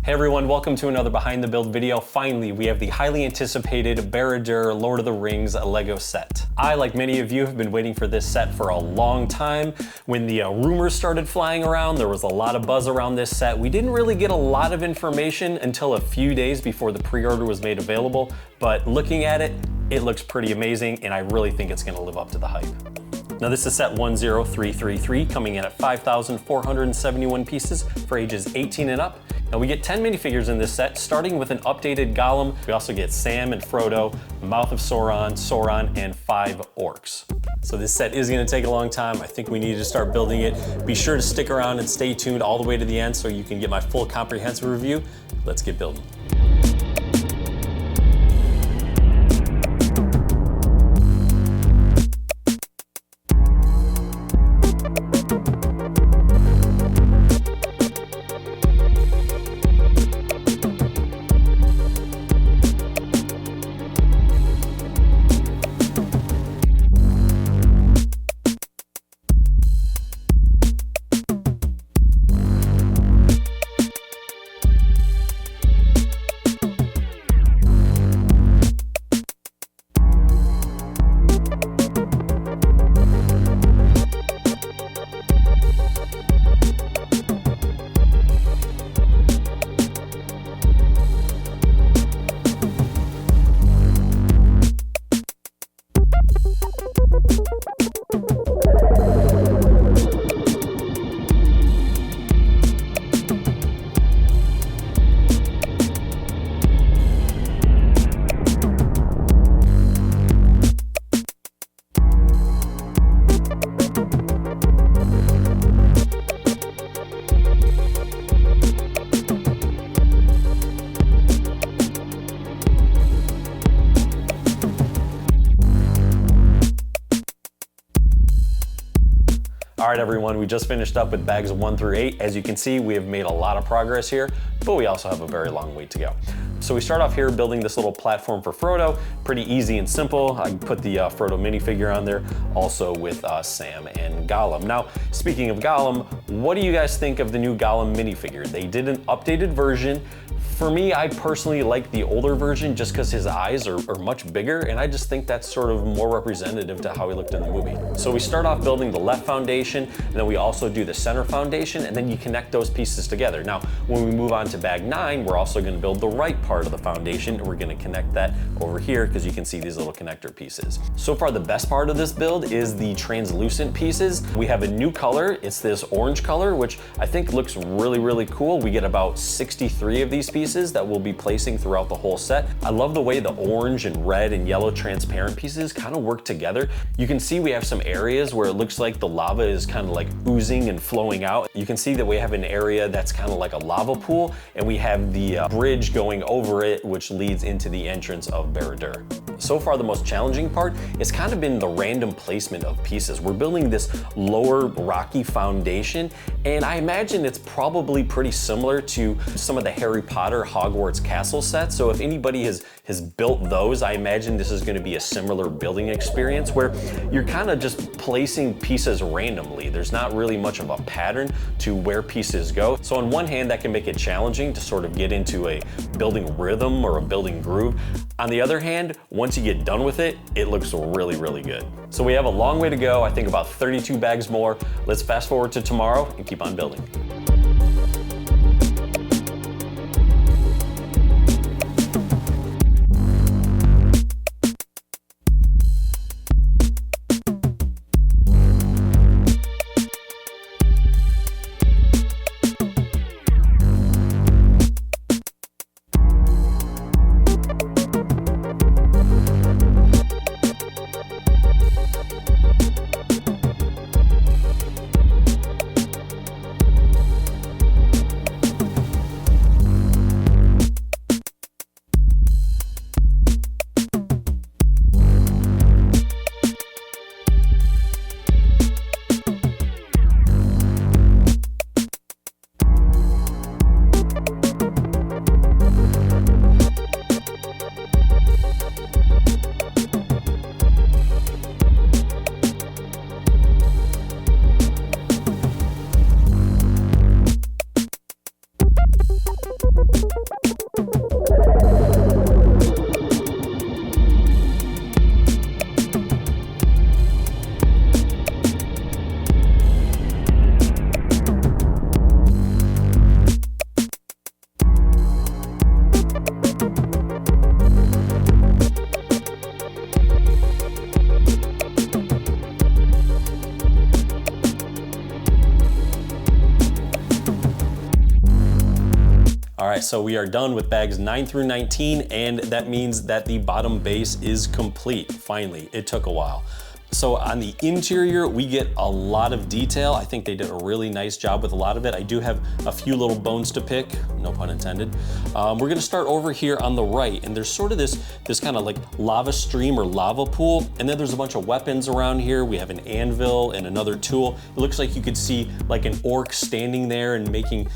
Hey everyone, welcome to another Behind the Build video. Finally, we have the highly anticipated Barad-dûr Lord of the Rings Lego set. I, like many of you, have been waiting for this set for a long time. When the rumors started flying around, there was a lot of buzz around this set. We didn't really get a lot of information until a few days before the pre-order was made available, but looking at it, it looks pretty amazing, and I really think it's gonna live up to the hype. Now this is set 10333, coming in at 5,471 pieces for ages 18 and up. Now we get 10 minifigures in this set, starting with an updated Gollum. We also get Sam and Frodo, Mouth of Sauron, and 5 orcs. So this set is gonna take a long time. I think we need to start building it. Be sure to stick around and stay tuned all the way to the end so you can get my full comprehensive review. Let's get building. All right, everyone, we just finished up with bags 1 through 8. As you can see, we have made a lot of progress here, but we also have a very long way to go. So we start off here building this little platform for Frodo. Pretty easy and simple. I put the Frodo minifigure on there, also with Sam and Gollum. Now, speaking of Gollum, what do you guys think of the new Gollum minifigure? They did an updated version. For me, I personally like the older version just because his eyes are much bigger, and I just think that's sort of more representative to how he looked in the movie. So we start off building the left foundation, and then we also do the center foundation, and then you connect those pieces together. Now, when we move on to bag 9, we're also gonna build the right part of the foundation, and we're gonna connect that over here because you can see these little connector pieces. So far, the best part of this build is the translucent pieces. We have a new color. It's this orange color, which I think looks really, really cool. We get about 63 of these pieces that we'll be placing throughout the whole set. I love the way the orange and red and yellow transparent pieces kind of work together. You can see we have some areas where it looks like the lava is kind of like oozing and flowing out. You can see that we have an area that's kind of like a lava pool, and we have the bridge going over it, which leads into the entrance of Barad-dûr. So far, the most challenging part has kind of been the random placement of pieces. We're building this lower rocky foundation, and I imagine it's probably pretty similar to some of the Harry Potter Hogwarts castle sets. So if anybody has built those, I imagine this is going to be a similar building experience where you're kind of just placing pieces randomly. There's not really much of a pattern to where pieces go. So on one hand, that can make it challenging to sort of get into a building rhythm or a building groove. On the other hand, once you get done with it, it looks really, really good. So we have a long way to go. I think about 32 bags more. Let's fast forward to tomorrow and keep on building. All right, so we are done with bags 9 through 19, and that means that the bottom base is complete. Finally, it took a while. So on the interior, we get a lot of detail. I think they did a really nice job with a lot of it. I do have a few little bones to pick, no pun intended. We're gonna start over here on the right, and there's sort of this kind of like lava stream or lava pool, and then there's a bunch of weapons around here. We have an anvil and another tool. It looks like you could see like an orc standing there and making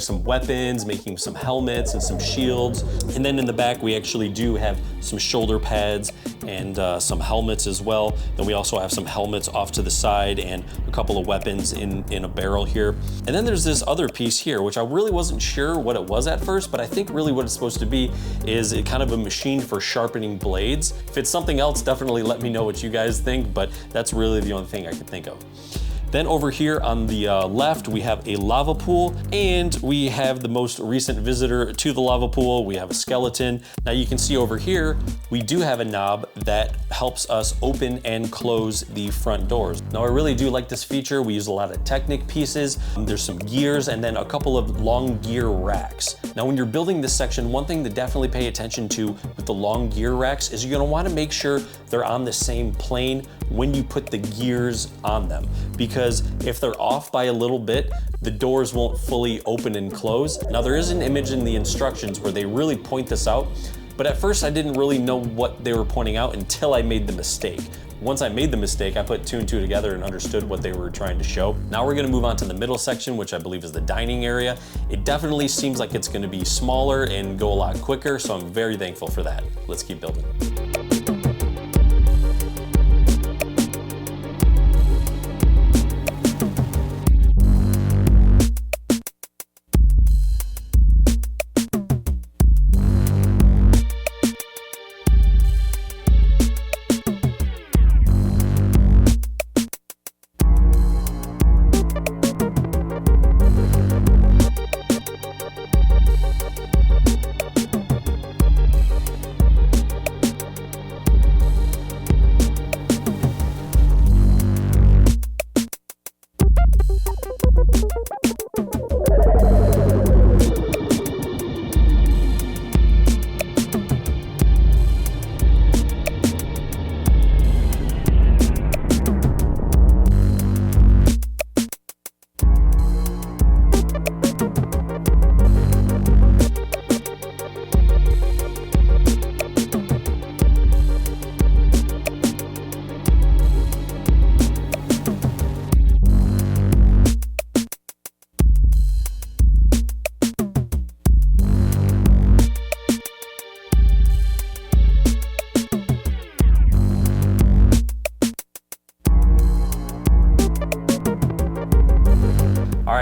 some weapons, making some helmets and some shields. And then in the back, we actually do have some shoulder pads and some helmets as well. Then we also have some helmets off to the side and a couple of weapons in a barrel here. And then there's this other piece here, which I really wasn't sure what it was at first, but I think really what it's supposed to be is kind of a machine for sharpening blades. If it's something else, definitely let me know what you guys think, but that's really the only thing I could think of. Then over here on the left, we have a lava pool, and we have the most recent visitor to the lava pool. We have a skeleton. Now you can see over here, we do have a knob that helps us open and close the front doors. Now I really do like this feature. We use a lot of Technic pieces. There's some gears and then a couple of long gear racks. Now when you're building this section, one thing to definitely pay attention to with the long gear racks is you're gonna wanna make sure they're on the same plane when you put the gears on them, because if they're off by a little bit, the doors won't fully open and close. Now there is an image in the instructions where they really point this out, but at first I didn't really know what they were pointing out until I made the mistake. Once I made the mistake, I put 2 and 2 together and understood what they were trying to show. Now we're gonna move on to the middle section, which I believe is the dining area. It definitely seems like it's gonna be smaller and go a lot quicker, so I'm very thankful for that. Let's keep building.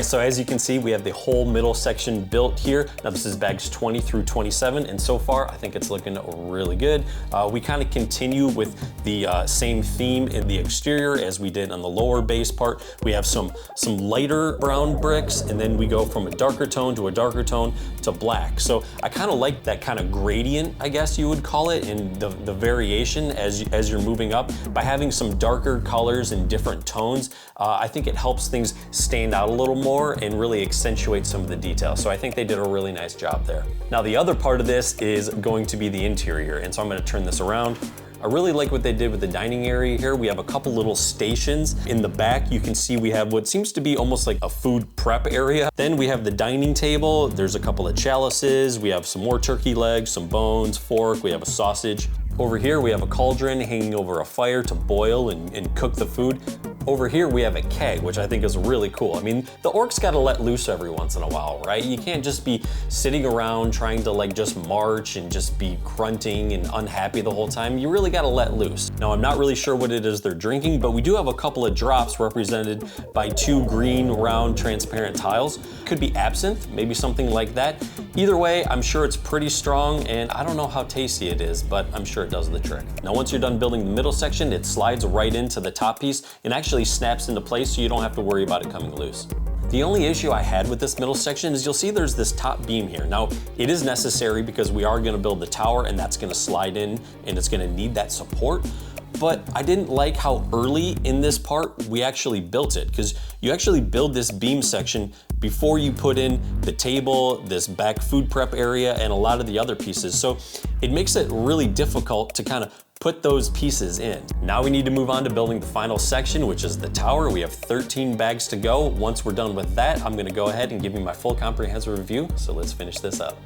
So as you can see, we have the whole middle section built here. Now this is bags 20 through 27, and so far I think it's looking really good. We kind of continue with the same theme in the exterior as we did on the lower base part. We have some lighter brown bricks, and then we go from a darker tone to a darker tone to black. So I kind of like that kind of gradient, I guess you would call it, and the variation as you're moving up. By having some darker colors and different tones, I think it helps things stand out a little more and really accentuate some of the detail. So I think they did a really nice job there. Now the other part of this is going to be the interior, and so I'm going to turn this around. I really like what they did with the dining area here. We have a couple little stations. In the back, you can see we have what seems to be almost like a food prep area. Then we have the dining table. There's a couple of chalices. We have some more turkey legs, some bones, fork. We have a sausage. Over here, we have a cauldron hanging over a fire to boil and cook the food. Over here, we have a keg, which I think is really cool. I mean, the orcs gotta let loose every once in a while, right? You can't just be sitting around trying to like just march and just be grunting and unhappy the whole time. You really gotta let loose. Now, I'm not really sure what it is they're drinking, but we do have a couple of drops represented by 2 green, round, transparent tiles. Could be absinthe, maybe something like that. Either way, I'm sure it's pretty strong, and I don't know how tasty it is, but I'm sure it does the trick. Now, once you're done building the middle section, it slides right into the top piece and actually snaps into place, so you don't have to worry about it coming loose. The only issue I had with this middle section is you'll see there's this top beam here. Now, it is necessary because we are gonna build the tower, and that's gonna slide in and it's gonna need that support. But I didn't like how early in this part we actually built it, because you actually build this beam section before you put in the table, this back food prep area, and a lot of the other pieces. So it makes it really difficult to kind of put those pieces in. Now we need to move on to building the final section, which is the tower. We have 13 bags to go. Once we're done with that, I'm gonna go ahead and give you my full comprehensive review. So let's finish this up.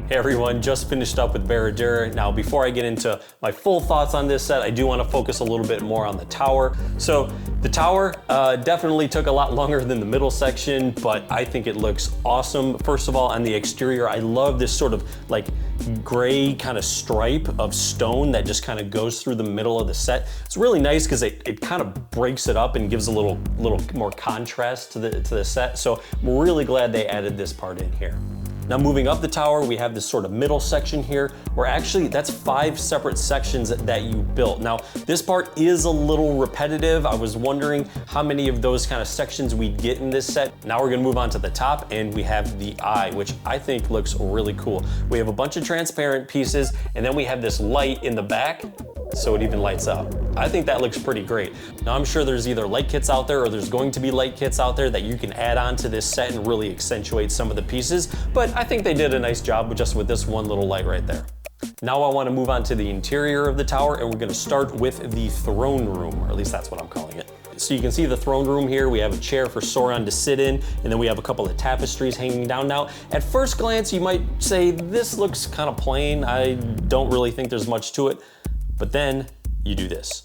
Everyone, just finished up with Barad-dûr. Now, before I get into my full thoughts on this set, I do want to focus a little bit more on the tower. So the tower definitely took a lot longer than the middle section, but I think it looks awesome. First of all, on the exterior, I love this sort of like gray kind of stripe of stone that just kind of goes through the middle of the set. It's really nice because it kind of breaks it up and gives a little more contrast to the set. So I'm really glad they added this part in here. Now moving up the tower, we have this sort of middle section here, where actually that's 5 separate sections that you built. Now this part is a little repetitive. I was wondering how many of those kind of sections we'd get in this set. Now we're gonna move on to the top, and we have the eye, which I think looks really cool. We have a bunch of transparent pieces, and then we have this light in the back, so it even lights up. I think that looks pretty great. Now I'm sure there's either light kits out there or there's going to be light kits out there that you can add on to this set and really accentuate some of the pieces, but I think they did a nice job just with this one little light right there. Now I want to move on to the interior of the tower, and we're going to start with the throne room, or at least that's what I'm calling it. So you can see the throne room here. We have a chair for Sauron to sit in, and then we have a couple of tapestries hanging down. Now, at first glance, you might say this looks kind of plain. I don't really think there's much to it, but then you do this.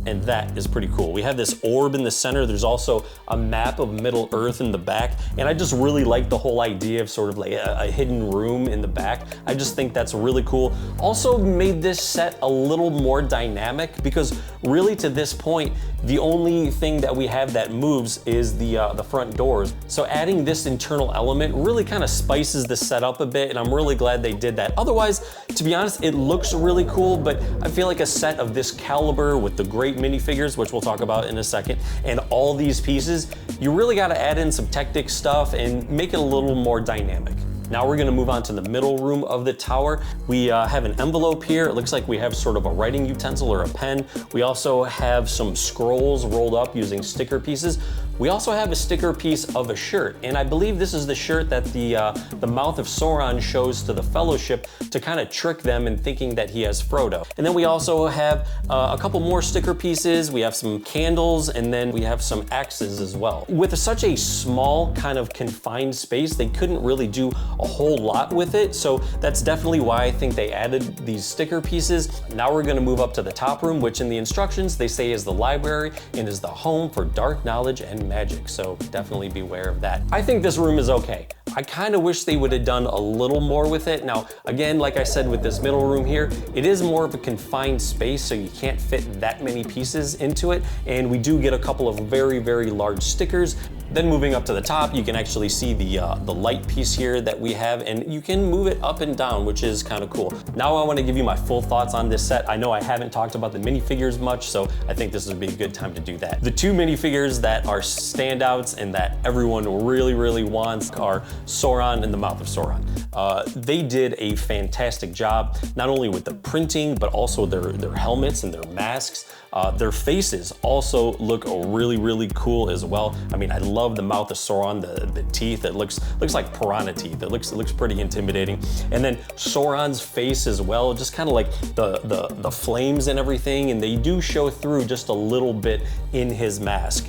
And that is pretty cool. We have this orb in the center. There's also a map of Middle Earth in the back. And I just really like the whole idea of sort of like a hidden room in the back. I just think that's really cool. Also made this set a little more dynamic, because really to this point, the only thing that we have that moves is the front doors. So adding this internal element really kind of spices the setup a bit, and I'm really glad they did that. Otherwise, to be honest, it looks really cool, but I feel like a set of this caliber with the great minifigures, which we'll talk about in a second, and all these pieces, you really got to add in some tactic stuff and make it a little more dynamic. Now we're gonna move on to the middle room of the tower. We have an envelope here. It looks like we have sort of a writing utensil or a pen. We also have some scrolls rolled up using sticker pieces. We also have a sticker piece of a shirt, and I believe this is the shirt that the mouth of Sauron shows to the Fellowship to kind of trick them in thinking that he has Frodo. And then we also have a couple more sticker pieces. We have some candles, and then we have some axes as well. With such a small kind of confined space, they couldn't really do a whole lot with it, so that's definitely why I think they added these sticker pieces. Now we're gonna move up to the top room, which in the instructions they say is the library and is the home for dark knowledge and magic, so definitely beware of that. I think this room is okay. I kind of wish they would have done a little more with it. Now, again, like I said with this middle room here, it is more of a confined space, so you can't fit that many pieces into it, and we do get a couple of very, very large stickers. Then moving up to the top, you can actually see the light piece here that we have, and you can move it up and down, which is kind of cool. Now I want to give you my full thoughts on this set. I know I haven't talked about the minifigures much, so I think this would be a good time to do that. The two minifigures that are standouts and that everyone really, really wants are Sauron and the Mouth of Sauron. They did a fantastic job, not only with the printing, but also their helmets and their masks. Their faces also look really, really cool as well. I mean, I love the Mouth of Sauron, the teeth. It looks like piranha teeth. It looks pretty intimidating. And then Sauron's face as well, just kind of like the flames and everything, and they do show through just a little bit in his mask.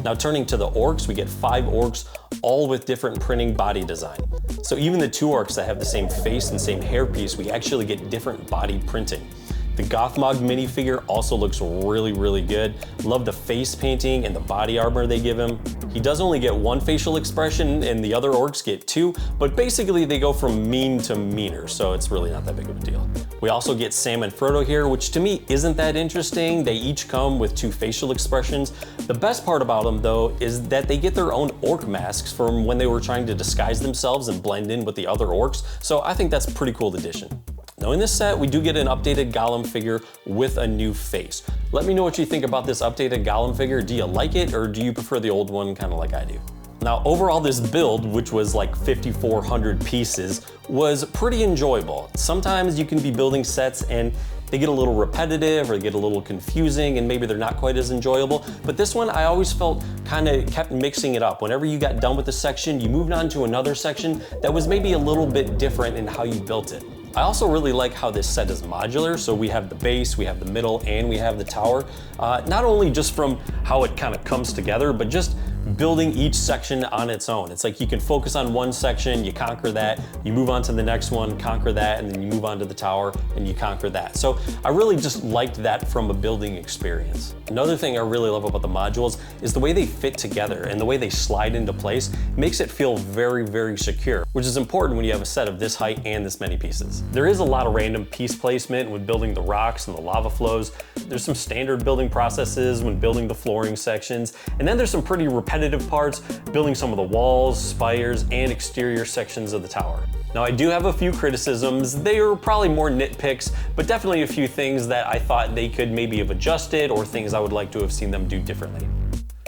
Now turning to the orcs, we get 5 orcs, all with different printing body design. So even the 2 orcs that have the same face and same hairpiece, we actually get different body printing. The Gothmog minifigure also looks really, really good. Love the face painting and the body armor they give him. He does only get 1 facial expression and the other orcs get 2, but basically they go from mean to meaner, so it's really not that big of a deal. We also get Sam and Frodo here, which to me isn't that interesting. They each come with 2 facial expressions. The best part about them though is that they get their own orc masks from when they were trying to disguise themselves and blend in with the other orcs, so I think that's a pretty cool addition. Now in this set, we do get an updated Gollum figure with a new face. Let me know what you think about this updated Gollum figure. Do you like it, or do you prefer the old one kind of like I do? Now overall, this build, which was like 5,400 pieces, was pretty enjoyable. Sometimes you can be building sets and they get a little repetitive or they get a little confusing and maybe they're not quite as enjoyable. But this one, I always felt kind of kept mixing it up. Whenever you got done with the section, you moved on to another section that was maybe a little bit different in how you built it. I also really like how this set is modular, so we have the base, we have the middle, and we have the tower. Not only just from how it kind of comes together, but just building each section on its own. It's like you can focus on one section, you conquer that, you move on to the next one, conquer that, and then you move on to the tower and you conquer that. So I really just liked that from a building experience. Another thing I really love about the modules is the way they fit together and the way they slide into place makes it feel very, very secure, which is important when you have a set of this height and this many pieces. There is a lot of random piece placement when building the rocks and the lava flows. There's some standard building processes when building the flooring sections, and then there's some pretty repetitive parts, building some of the walls, spires, and exterior sections of the tower. Now I do have a few criticisms. They are probably more nitpicks, but definitely a few things that I thought they could maybe have adjusted or things I would like to have seen them do differently.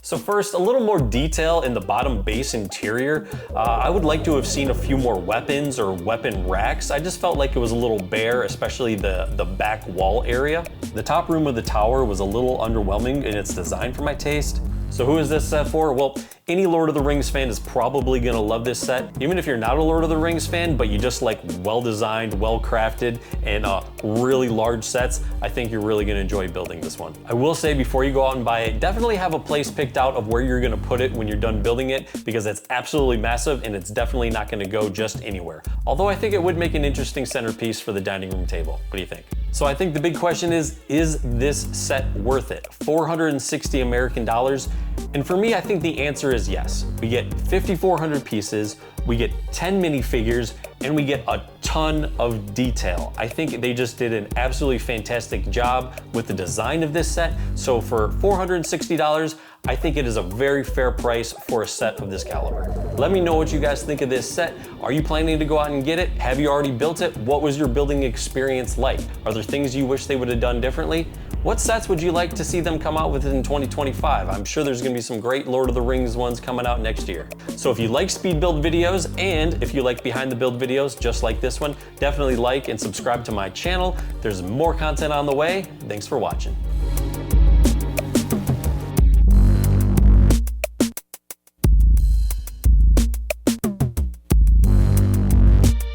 So first, a little more detail in the bottom base interior. I would like to have seen a few more weapons or weapon racks. I just felt like it was a little bare, especially the back wall area. The top room of the tower was a little underwhelming in its design for my taste. So who is this set for? Well, any Lord of the Rings fan is probably gonna love this set. Even if you're not a Lord of the Rings fan, but you just like well-designed, well-crafted, and really large sets, I think you're really gonna enjoy building this one. I will say before you go out and buy it, definitely have a place picked out of where you're gonna put it when you're done building it, because it's absolutely massive and it's definitely not gonna go just anywhere. Although I think it would make an interesting centerpiece for the dining room table. What do you think? So I think the big question is this set worth it? 460 American dollars? And for me, I think the answer is yes. We get 5,400 pieces, we get 10 minifigures, and we get a ton of detail. I think they just did an absolutely fantastic job with the design of this set. So for $460, I think it is a very fair price for a set of this caliber. Let me know what you guys think of this set. Are you planning to go out and get it? Have you already built it? What was your building experience like? Are there things you wish they would have done differently? What sets would you like to see them come out with in 2025? I'm sure there's gonna be some great Lord of the Rings ones coming out next year. So if you like speed build videos, and if you like behind the build videos just like this one, definitely like and subscribe to my channel. There's more content on the way. Thanks for watching.